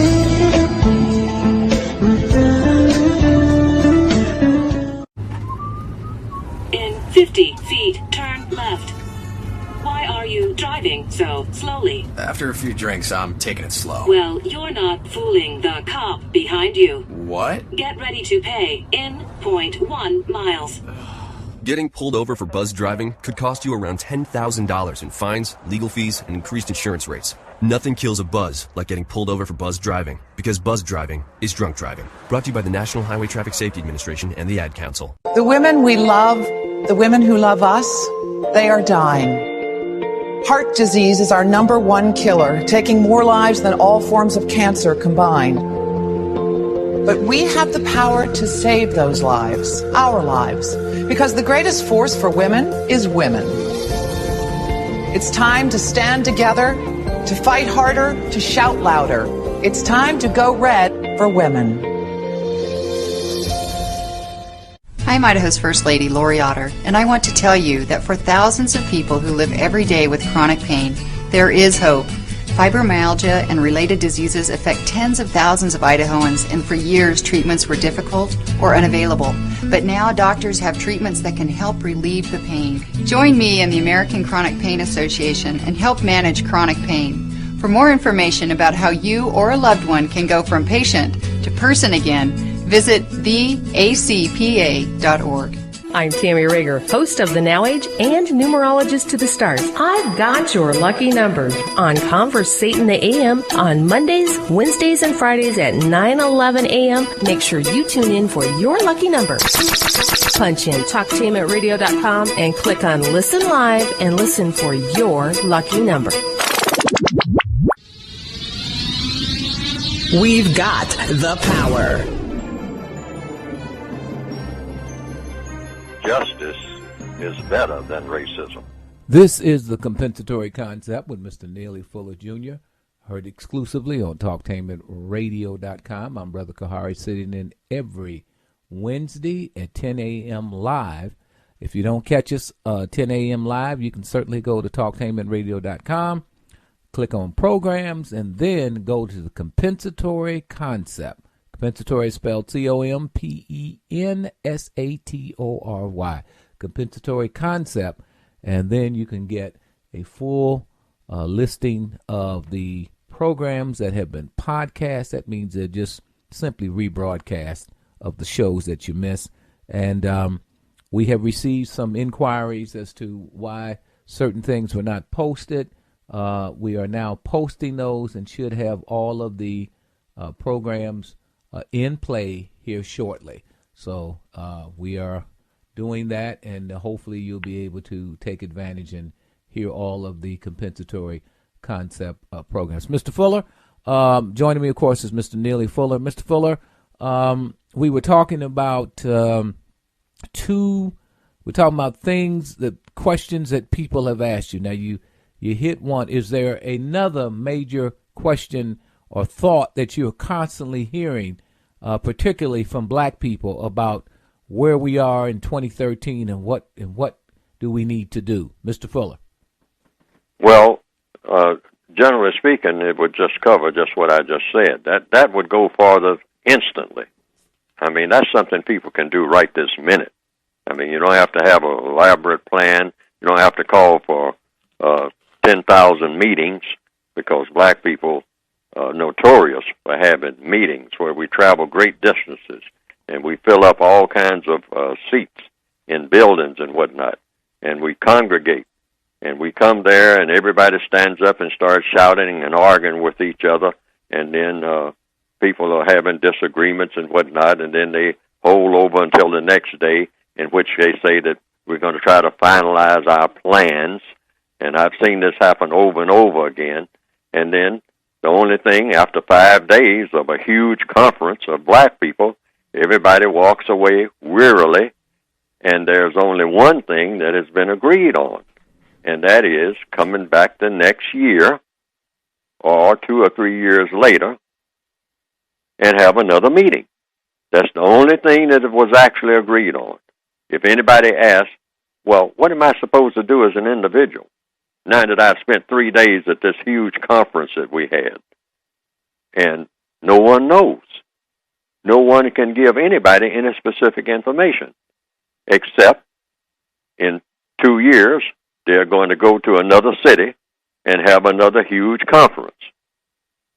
Speaker 20: In 50 feet, turn left. Why are you driving so slowly?
Speaker 21: After a few drinks, I'm taking it slow.
Speaker 20: Well, you're not fooling the cop behind you.
Speaker 21: What?
Speaker 20: Get ready to pay in 0.1 miles.
Speaker 22: Getting pulled over for buzz driving could cost you around $10,000 in fines, legal fees, and increased insurance rates. Nothing kills a buzz like getting pulled over for buzz driving, because buzz driving is drunk driving. Brought to you by the National Highway Traffic Safety Administration and the Ad Council.
Speaker 23: The women we love, the women who love us, they are dying. Heart disease is our #1 killer, taking more lives than all forms of cancer combined. But we have the power to save those lives, our lives, because the greatest force for women is women. It's time to stand together, to fight harder, to shout louder. It's time to go red for women.
Speaker 9: I'm Idaho's First Lady, Lori Otter, and I want to tell you that for thousands of people who live every day with chronic pain, there is hope. Fibromyalgia and related diseases affect tens of thousands of Idahoans, and for years treatments were difficult or unavailable. But now doctors have treatments that can help relieve the pain. Join me and the American Chronic Pain Association and help manage chronic pain. For more information about how you or a loved one can go from patient to person again, visit theacpa.org.
Speaker 16: I'm Tammy Rager, host of The Now Age and numerologist to the stars. I've got your lucky numbers on Conversate in the AM on Mondays, Wednesdays, and Fridays at 9:11 a.m. Make sure you tune in for your lucky number. Punch in TalkTainmentRadio.com and click on Listen Live and listen for your lucky number.
Speaker 1: We've got the power.
Speaker 5: Justice is better than racism.
Speaker 4: This is the compensatory concept with Mr. Neely Fuller Jr., heard exclusively on TalkTainmentRadio.com. I'm Brother Kahari, sitting in every Wednesday at 10 a.m. live. If you don't catch us 10 a.m. live, you can certainly go to TalkTainmentRadio.com, click on programs, and then go to the compensatory concept. Compensatory is spelled C-O-M-P-E-N-S-A-T-O-R-Y. Compensatory concept, and then you can get a full listing of the programs that have been podcast. That means they're just simply rebroadcast of the shows that you miss. And we have received some inquiries as to why certain things were not posted. We are now posting those and should have all of the programs in play here shortly. So we are doing that, and hopefully you'll be able to take advantage and hear all of the compensatory concept programs. Mr. Fuller, joining me, of course, is Mr. Neely Fuller. Mr. Fuller, we were talking about things, the questions that people have asked you. Now, you hit one. Is there another major question or thought that you're constantly hearing, particularly from black people, about where we are in 2013 and what do we need to do? Mr. Fuller.
Speaker 5: Well, generally speaking, it would just cover just what I just said. That would go farther instantly. I mean, that's something people can do right this minute. I mean, you don't have to have an elaborate plan. You don't have to call for 10,000 meetings, because black people are notorious for having meetings where we travel great distances and we fill up all kinds of seats in buildings and whatnot, and we congregate. And we come there, and everybody stands up and starts shouting and arguing with each other, and then people are having disagreements and whatnot, and then they hold over until the next day, in which they say that we're going to try to finalize our plans. And I've seen this happen over and over again. And then the only thing, after 5 days of a huge conference of black people, everybody walks away wearily, and there's only one thing that has been agreed on. And that is coming back the next year or 2 or 3 years later and have another meeting. That's the only thing that was actually agreed on. If anybody asks, well, what am I supposed to do as an individual now that I've spent 3 days at this huge conference that we had? And no one knows. No one can give anybody any specific information, except in 2 years, they're going to go to another city and have another huge conference.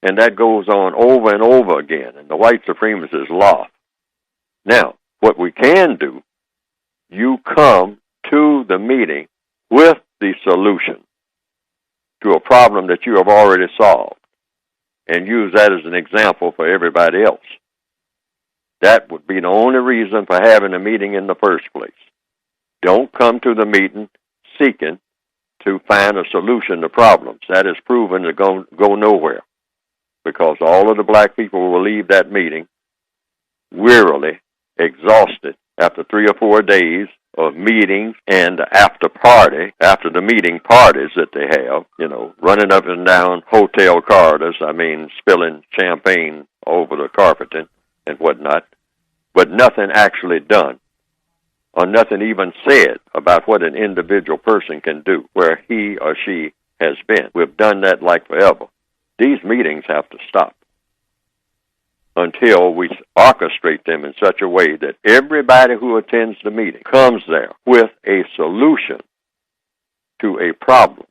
Speaker 5: And that goes on over and over again, and the white supremacists laugh. Now, what we can do, you come to the meeting with the solution to a problem that you have already solved, and use that as an example for everybody else. That would be the only reason for having a meeting in the first place. Don't come to the meeting seeking to find a solution to problems. That is proven to go nowhere, because all of the black people will leave that meeting wearily exhausted after 3 or 4 days of meetings and after the meeting parties that they have, running up and down hotel corridors, spilling champagne over the carpeting and whatnot, but nothing actually done, or nothing even said about what an individual person can do where he or she has been. We've done that like forever. These meetings have to stop until we orchestrate them in such a way that everybody who attends the meeting comes there with a solution to a problem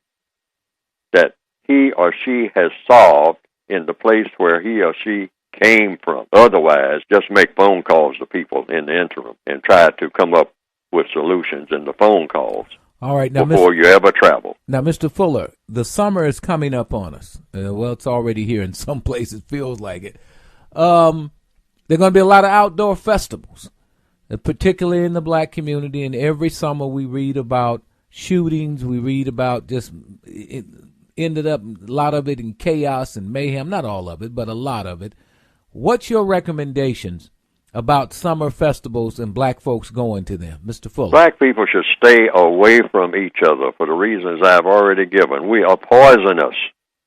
Speaker 5: that he or she has solved in the place where he or she came from. Otherwise, just make phone calls to people in the interim and try to come up with solutions in the phone calls.
Speaker 4: All right, now,
Speaker 5: before you ever travel.
Speaker 4: Now, Mr. Fuller, the summer is coming up on us. Well, it's already here in some places, feels like it. There are going to be a lot of outdoor festivals, particularly in the black community. And every summer we read about shootings. We read about it ended up, a lot of it in chaos and mayhem. Not all of it, but a lot of it. What's your recommendations about summer festivals and black folks going to them? Mr. Fuller.
Speaker 5: Black people should stay away from each other for the reasons I've already given. We are poisonous.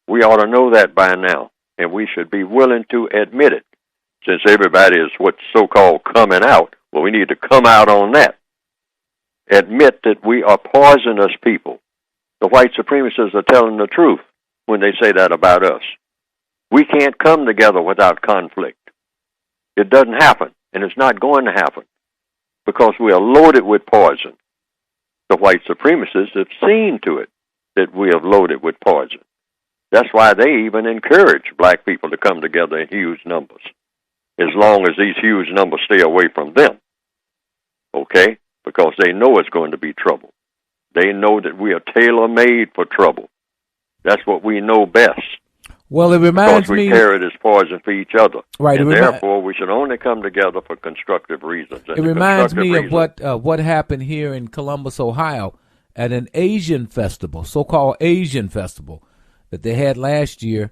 Speaker 5: We ought to know that by now, and we should be willing to admit it. Since everybody is what's so-called coming out, well, we need to come out on that. Admit that we are poisonous people. The white supremacists are telling the truth when they say that about us. We can't come together without conflict. It doesn't happen, and it's not going to happen, because we are loaded with poison. The white supremacists have seen to it that we have loaded with poison. That's why they even encourage black people to come together in huge numbers. as long as these huge numbers stay away from them. Okay? Because they know it's going to be trouble. They know that we are tailor-made for trouble. That's what we know best.
Speaker 4: Well, it reminds
Speaker 5: me... Because we carry it as poison for each other.
Speaker 4: Right.
Speaker 5: And therefore, we should only come together for constructive reasons. And
Speaker 4: it reminds me of what happened here in Columbus, Ohio, at an Asian festival, so-called Asian festival, that they had last year.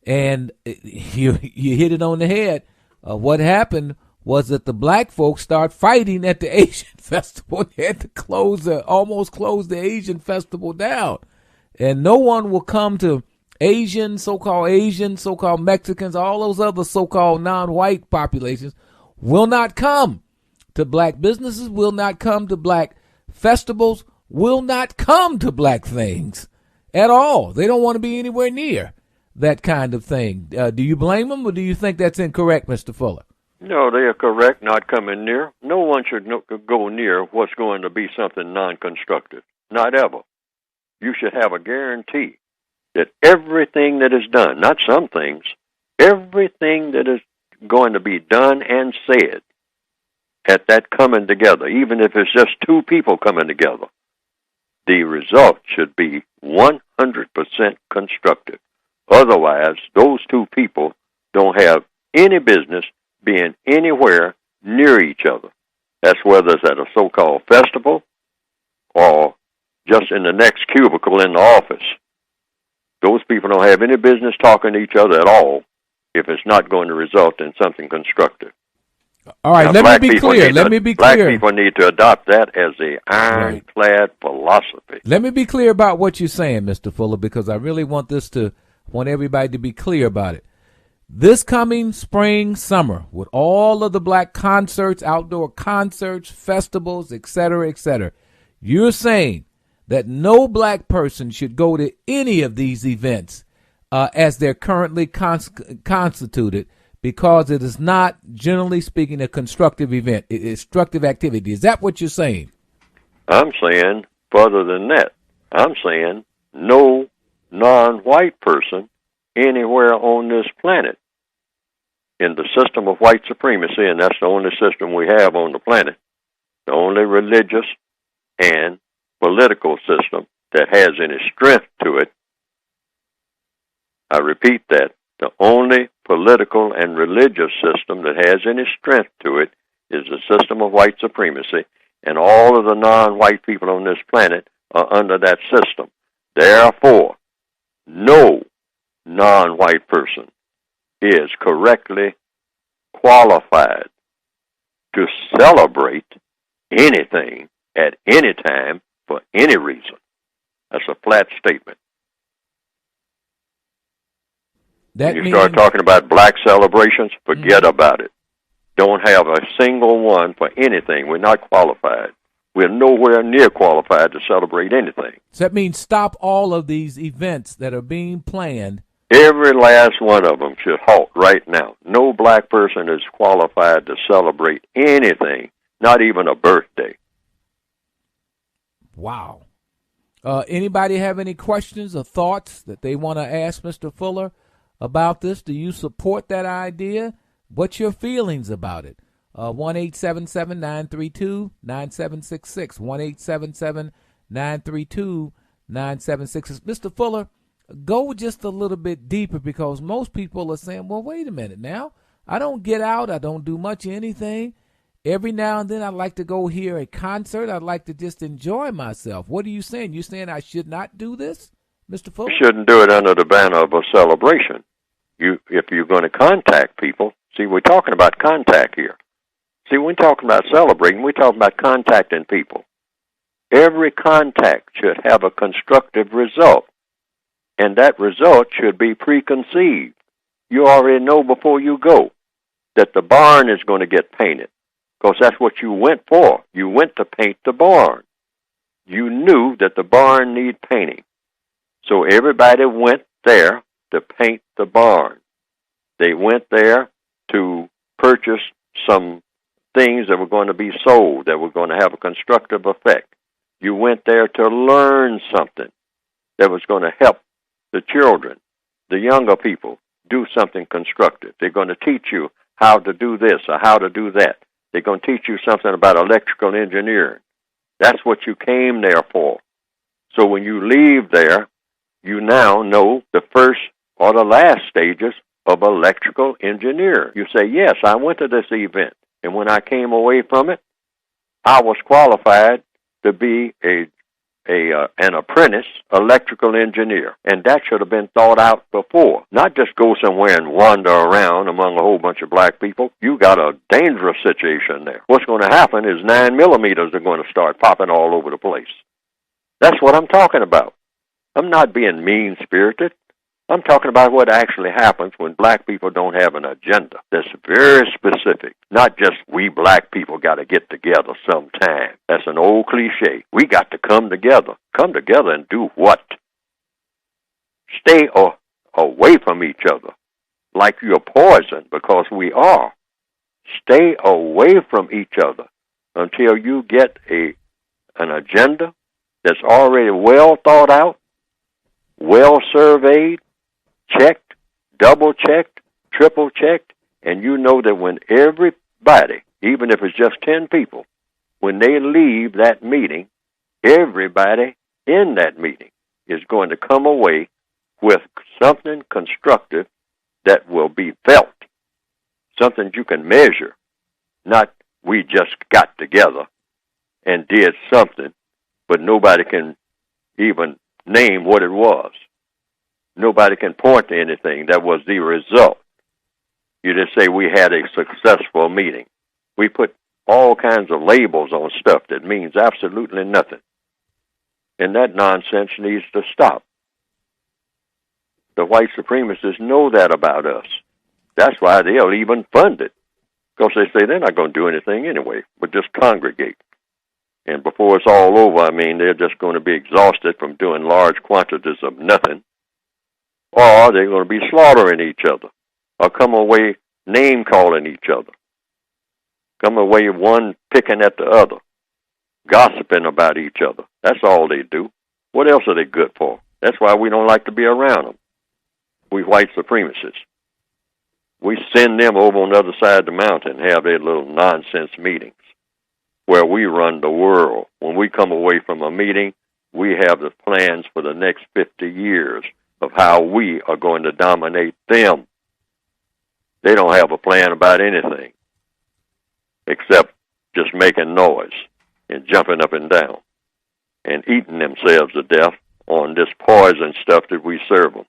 Speaker 4: And you hit it on the head. What happened was that the black folks start fighting at the Asian festival. They had to almost close the Asian festival down. And no one will come to so-called Mexicans, all those other so-called non-white populations will not come to black businesses, will not come to black festivals, will not come to black things at all. They don't want to be anywhere near that kind of thing. Do you blame them, or do you think that's incorrect, Mr. Fuller?
Speaker 5: No, they are correct, not coming near. No one should go near what's going to be something non-constructive. Not ever. You should have a guarantee that everything that is done, not some things, everything that is going to be done and said at that coming together, even if it's just two people coming together, the result should be 100% constructive. Otherwise, those two people don't have any business being anywhere near each other. That's whether it's at a so-called festival or just in the next cubicle in the office. Those people don't have any business talking to each other at all if it's not going to result in something constructive.
Speaker 4: All right,
Speaker 5: now,
Speaker 4: let me be clear.
Speaker 5: Black people need to adopt that as a ironclad philosophy.
Speaker 4: Let me be clear about what you're saying, Mr. Fuller, because I really want everybody to be clear about it. This coming spring, summer, with all of the black concerts, outdoor concerts, festivals, etc., you're saying that no black person should go to any of these events as they're currently constituted, because it is not, generally speaking, a constructive event. It is constructive activity. Is that what you're saying?
Speaker 5: I'm saying further than that. I'm saying no non-white person anywhere on this planet in the system of white supremacy, and that's the only system we have on the planet, the only religious and political system that has any strength to it. I repeat that. The only political and religious system that has any strength to it is the system of white supremacy, and all of the non-white people on this planet are under that system. Therefore, no non-white person is correctly qualified to celebrate anything at any time for any reason. That's a flat statement. You start talking about black celebrations, forget about it. Don't have a single one for anything. We're not qualified. We're nowhere near qualified to celebrate anything.
Speaker 4: So that means stop all of these events that are being planned.
Speaker 5: Every last one of them should halt right now. No black person is qualified to celebrate anything, not even a birthday.
Speaker 4: Wow. Anybody have any questions or thoughts that they want to ask Mr. Fuller about this? Do you support that idea? What's your feelings about it? 1-877-932-9766. 1-877-932-9766. Mr. Fuller, go just a little bit deeper, because most people are saying, well, wait a minute now. I don't get out. I don't do much of anything. Every now and then I'd like to go hear a concert. I'd like to just enjoy myself. What are you saying? You saying I should not do this, Mr. Fuller?
Speaker 5: You shouldn't do it under the banner of a celebration. If you're going to contact people, see, we're talking about contact here. See, we're talking about celebrating. We're talking about contacting people. Every contact should have a constructive result, and that result should be preconceived. You already know before you go that the barn is going to get painted, because that's what you went for. You went to paint the barn. You knew that the barn needed painting. So everybody went there to paint the barn. They went there to purchase some things that were going to be sold, that were going to have a constructive effect. You went there to learn something that was going to help the children, the younger people, do something constructive. They're going to teach you how to do this or how to do that. They're going to teach you something about electrical engineering. That's what you came there for. So when you leave there, you now know the first or the last stages of electrical engineering. You say, yes, I went to this event, and when I came away from it, I was qualified to be an apprentice electrical engineer. And that should have been thought out before. Not just go somewhere and wander around among a whole bunch of black people. You got a dangerous situation there. What's going to happen is 9mm are going to start popping all over the place. That's what I'm talking about. I'm not being mean-spirited. I'm talking about what actually happens when black people don't have an agenda that's very specific. Not just we black people got to get together sometime. That's an old cliche. We got to come together. Come together and do what? Stay away from each other like you're poison, because we are. Stay away from each other until you get an agenda that's already well thought out, well surveyed, checked, double-checked, triple-checked, and you know that when everybody, even if it's just 10 people, when they leave that meeting, everybody in that meeting is going to come away with something constructive that will be felt, something you can measure, not we just got together and did something, but nobody can even name what it was. Nobody can point to anything that was the result. You just say we had a successful meeting. We put all kinds of labels on stuff that means absolutely nothing. And that nonsense needs to stop. The white supremacists know that about us. That's why they'll even fund it. Because they say they're not going to do anything anyway, but just congregate. And before it's all over, I mean, they're just going to be exhausted from doing large quantities of nothing. Or they're going to be slaughtering each other, or come away name-calling each other, come away one picking at the other, gossiping about each other. That's all they do. What else are they good for? That's why we don't like to be around them, we white supremacists. We send them over on the other side of the mountain and have their little nonsense meetings where we run the world. When we come away from a meeting, we have the plans for the next 50 years. Of how we are going to dominate them. They don't have a plan about anything except just making noise and jumping up and down and eating themselves to death on this poison stuff that we serve them.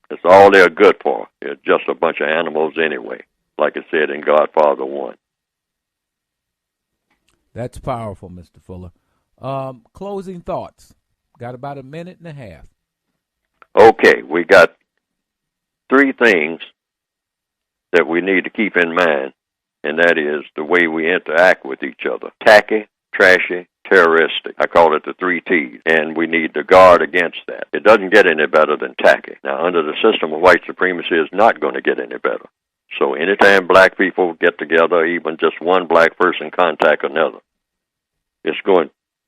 Speaker 5: That's all they're good for. They're just a bunch of animals anyway, like it said in Godfather 1.
Speaker 4: That's powerful, Mr. Fuller. Closing thoughts. Got about a minute and a half.
Speaker 5: Okay, we got 3 things that we need to keep in mind, and that is the way we interact with each other. Tacky, trashy, terroristic. I call it the 3 T's, and we need to guard against that. It doesn't get any better than tacky. Now, under the system of white supremacy, it's not going to get any better. So anytime black people get together, even just one black person contact another,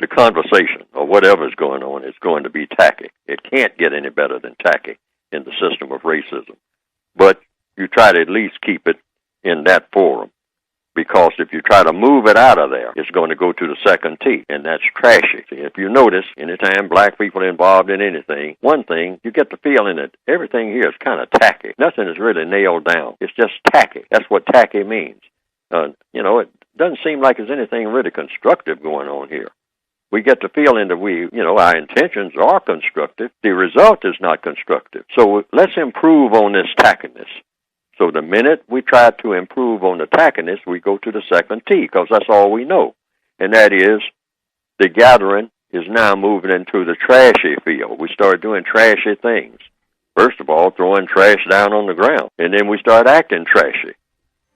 Speaker 5: the conversation or whatever's going on is going to be tacky. It can't get any better than tacky in the system of racism. But you try to at least keep it in that forum, because if you try to move it out of there, it's going to go to the second T, and that's trashy. See, if you notice, anytime black people are involved in anything, one thing, you get the feeling that everything here is kind of tacky. Nothing is really nailed down. It's just tacky. That's what tacky means. It doesn't seem like there's anything really constructive going on here. We get the feeling that our intentions are constructive. The result is not constructive. So let's improve on this tackiness. So the minute we try to improve on the tackiness, we go to the second T, because that's all we know. And that is the gathering is now moving into the trashy field. We start doing trashy things. First of all, throwing trash down on the ground. And then we start acting trashy.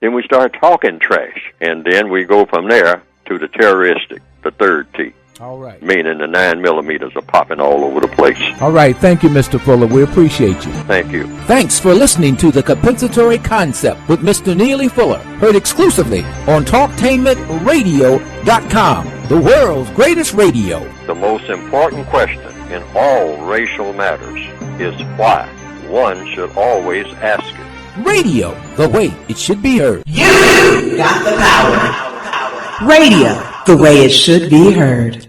Speaker 5: Then we start talking trash. And then we go from there to the terroristic, the third T.
Speaker 4: All right.
Speaker 5: Meaning the 9mm are popping all over the place.
Speaker 4: All right. Thank you, Mr. Fuller. We appreciate you.
Speaker 5: Thank you.
Speaker 1: Thanks for listening to The Compensatory Concept with Mr. Neely Fuller. Heard exclusively on TalkTainmentRadio.com, the world's greatest radio.
Speaker 5: The most important question in all racial matters is why. One should always ask it.
Speaker 1: Radio, the way it should be heard.
Speaker 2: You got the power. Radio, the way it should be heard.